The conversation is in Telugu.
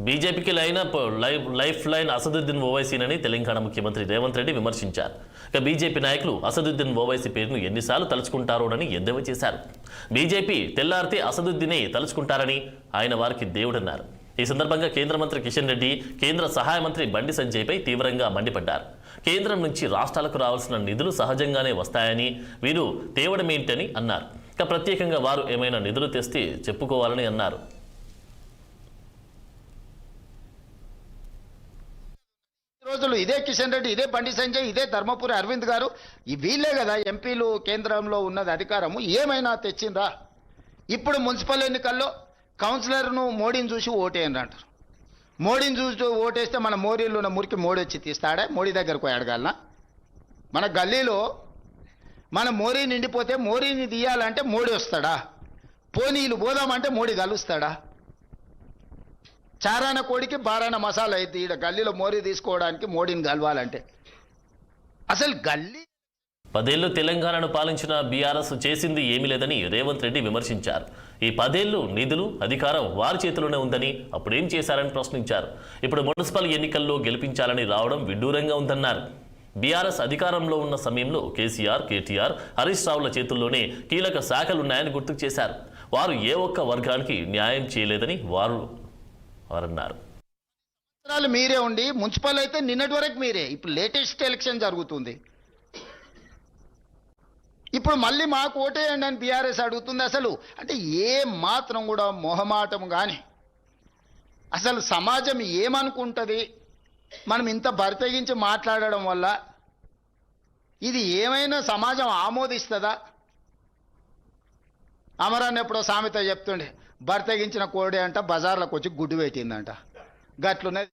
బీజేపీకి లైఫ్ లైన్ అసదుద్దీన్ ఓవైసీనని తెలంగాణ ముఖ్యమంత్రి రేవంత్ రెడ్డి విమర్శించారు. ఇక బీజేపీ నాయకులు అసదుద్దీన్ ఓవైసీ పేరును ఎన్నిసార్లు తలుచుకుంటారోనని ఎద్దేవా చేశారు. బీజేపీ తెల్లారితే అసదుద్దీనే తలుచుకుంటారని ఆయన వారికి దేవుడన్నారు. ఈ సందర్భంగా కేంద్ర మంత్రి కిషన్ రెడ్డి, కేంద్ర సహాయ మంత్రి బండి సంజయ్పై తీవ్రంగా మండిపడ్డారు. కేంద్రం నుంచి రాష్ట్రాలకు రావాల్సిన నిధులు సహజంగానే వస్తాయని, వీరు తేవడమేంటని అన్నారు. ఇక ప్రత్యేకంగా వారు ఏమైనా నిధులు తెస్తే చెప్పుకోవాలని అన్నారు. రోజులు ఇదే కిషన్ రెడ్డి, ఇదే బండి సంజయ్, ఇదే ధర్మపురి అరవింద్ గారు, వీళ్ళే కదా ఎంపీలు కేంద్రంలో ఉన్నది అధికారము. ఏమైనా తెచ్చిందా? ఇప్పుడు మున్సిపల్ ఎన్నికల్లో కౌన్సిలర్ను మోడీని చూసి ఓటేయండి అంటారు. మోడీని చూసి ఓటేస్తే మన మోరీలో ఉన్న మురికి మోడీ వచ్చి తీస్తాడా? మోడీ దగ్గరకు పోయి అడగాలనా? మన గల్లీలో మన మోరీ నిండిపోతే మోరీని తీయాలంటే మోడీ వస్తాడా? పోనీలు పోదామంటే మోడీ కలుస్తాడా? చారాన కోడికి బారాన మసాలా అయితే ఈడ గల్లీలో మోరీ తీసుకోవడానికి మోడీని కలవాలంటే అసలు గల్లీ 10 ఏళ్లు తెలంగాణను పాలించిన బీఆర్ఎస్ చేసింది ఏమీ లేదని రేవంత్ రెడ్డి విమర్శించారు. ఈ 10 ఏళ్లు నిధులు, అధికారం వారి చేతిలోనే ఉందని అప్పుడేం చేశారని ప్రశ్నించారు. ఇప్పుడు మున్సిపల్ ఎన్నికల్లో గెలిపించాలని రావడం విడ్డూరంగా ఉందన్నారు. బీఆర్ఎస్ అధికారంలో ఉన్న సమయంలో కేసీఆర్, కేటీఆర్, హరీష్ రావుల చేతుల్లోనే కీలక శాఖలున్నాయని గుర్తు చేశారు. వారు ఏ ఒక్క వర్గానికి న్యాయం చేయలేదని వారన్నారు. మీరే ఉండి మున్సిపల్ అయితే నిన్నటి వరకు మీరే. ఇప్పుడు లేటెస్ట్ ఎలక్షన్ జరుగుతుంది. ఇప్పుడు మళ్ళీ మాకు ఓటేయండి అని బీఆర్ఎస్ అడుగుతుంది. అసలు అంటే ఏ మాత్రం కూడా మొహమాటం కానీ అసలు సమాజం ఏమనుకుంటుంది? మనం ఇంత బరితెగించి మాట్లాడడం వల్ల ఇది ఏమైనా సమాజం ఆమోదిస్తుందా? అమరాన్ని ఎప్పుడో సామెత చెప్తుండే, బరితెగించిన కోడి అంట బజార్లకు వచ్చి గుడ్డు పెట్టిందంట. గట్లున్నది.